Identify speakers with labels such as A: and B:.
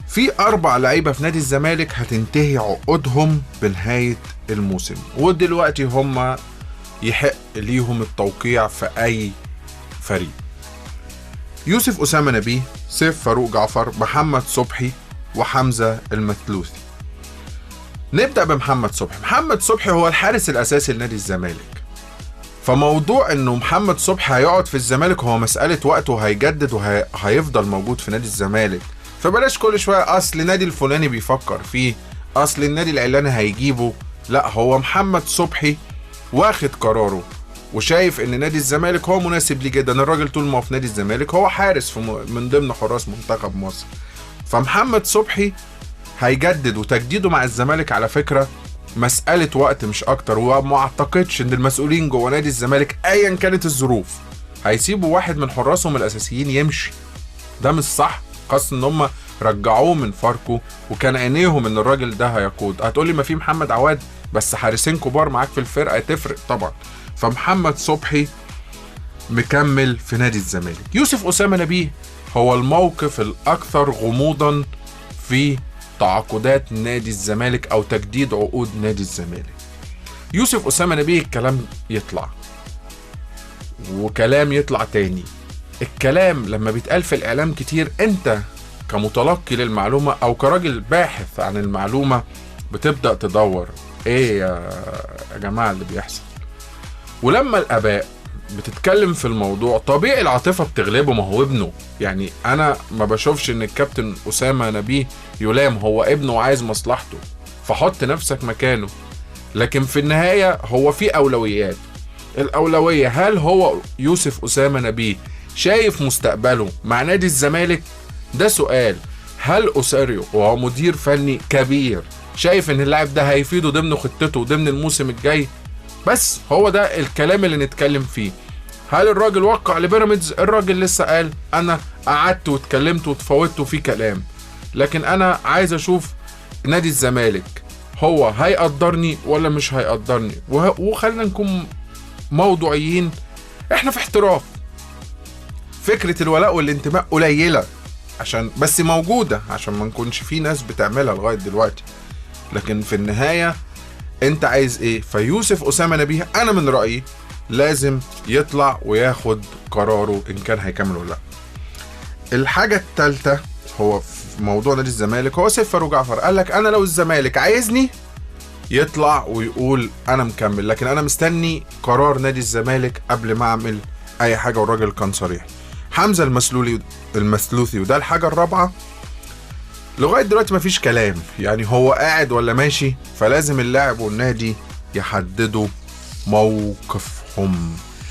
A: في 4 لعيبة في نادي الزمالك هتنتهي عقودهم بنهاية الموسم، ودلوقتي هم يحق ليهم التوقيع في أي فريق: يوسف أسامة نبيه، سيف فاروق جعفر، محمد صبحي، وحمزة المثلوثي. نبدأ بمحمد صبحي. محمد صبحي هو الحارس الأساسي لنادي الزمالك، فموضوع انه محمد صبحي هيقعد في الزمالك هو مسألة وقت، وهيجدد وهيفضل موجود في نادي الزمالك. فبلاش كل شوية اصل النادي الفلاني بيفكر فيه، اصل النادي العلاني هيجيبه. لا، هو محمد صبحي واخد قراره وشايف ان نادي الزمالك هو مناسب ليه جدا. الراجل طول ما هو في نادي الزمالك هو حارس من ضمن حراس منتخب مصر. فمحمد صبحي هيجدد، وتجديده مع الزمالك على فكرة مسألة وقت مش اكتر. وما اعتقدش ان المسؤولين جوه نادي الزمالك ايا كانت الظروف هيسيبوا واحد من حراسهم الاساسيين يمشي. ده مش صح، خاصة ان هم رجعوه من فاركو وكان عينيهم ان الراجل ده هيقود. هتقولي ما في محمد عواد، بس حارسين كبار معاك في الفرقة تفرق طبعا. فمحمد صبحي مكمل في نادي الزمالك. يوسف أسامة نبيه هو الموقف الاكثر غموضا في تعاقدات نادي الزمالك او تجديد عقود نادي الزمالك. يوسف أسامة نبيه الكلام يطلع وكلام يطلع تاني. الكلام لما بيتقال في الاعلام كتير، انت كمتلقي للمعلومة او كراجل باحث عن المعلومة بتبدأ تدور ايه يا جماعة اللي بيحصل. ولما الاباء بتتكلم في الموضوع طبيعي العاطفة بتغلبه، ما هو ابنه. يعني انا ما بشوفش ان الكابتن أسامة نبيه يلام، هو ابنه وعايز مصلحته، فحط نفسك مكانه. لكن في النهاية هو في اولويات. الاولوية، هل هو يوسف أسامة نبيه شايف مستقبله مع نادي الزمالك؟ ده سؤال. هل أوساريو وهو مدير فني كبير شايف ان اللاعب ده هيفيده ضمن خطته ضمن الموسم الجاي؟ بس هو ده الكلام اللي نتكلم فيه. هل الراجل وقع لبيراميدز؟ الراجل لسه قال انا قعدت واتكلمت وتفاوضت في كلام، لكن انا عايز اشوف نادي الزمالك هو هيقدرني ولا مش هيقدرني. وخلينا نكون موضوعيين، احنا في احتراف. فكرة الولاء والانتماء قليلة عشان بس موجودة، عشان ما نكونش في ناس بتعملها لغاية دلوقتي، لكن في النهاية انت عايز ايه؟ فيوسف أسامة نبيه انا من رأيي لازم يطلع وياخد قراره ان كان هيكمل ولا لا. الحاجة الثالثة هو في موضوع نادي الزمالك، هو سيف فاروق جعفر قال لك انا لو الزمالك عايزني يطلع ويقول انا مكمل، لكن انا مستني قرار نادي الزمالك قبل ما اعمل اي حاجة، والراجل كان صريح. حمزة المثلوثي وده الحاجة الرابعة، لغاية دلوقتي مفيش كلام، يعني هو قاعد ولا ماشي. فلازم اللاعب والنادي يحددوا موقفهم.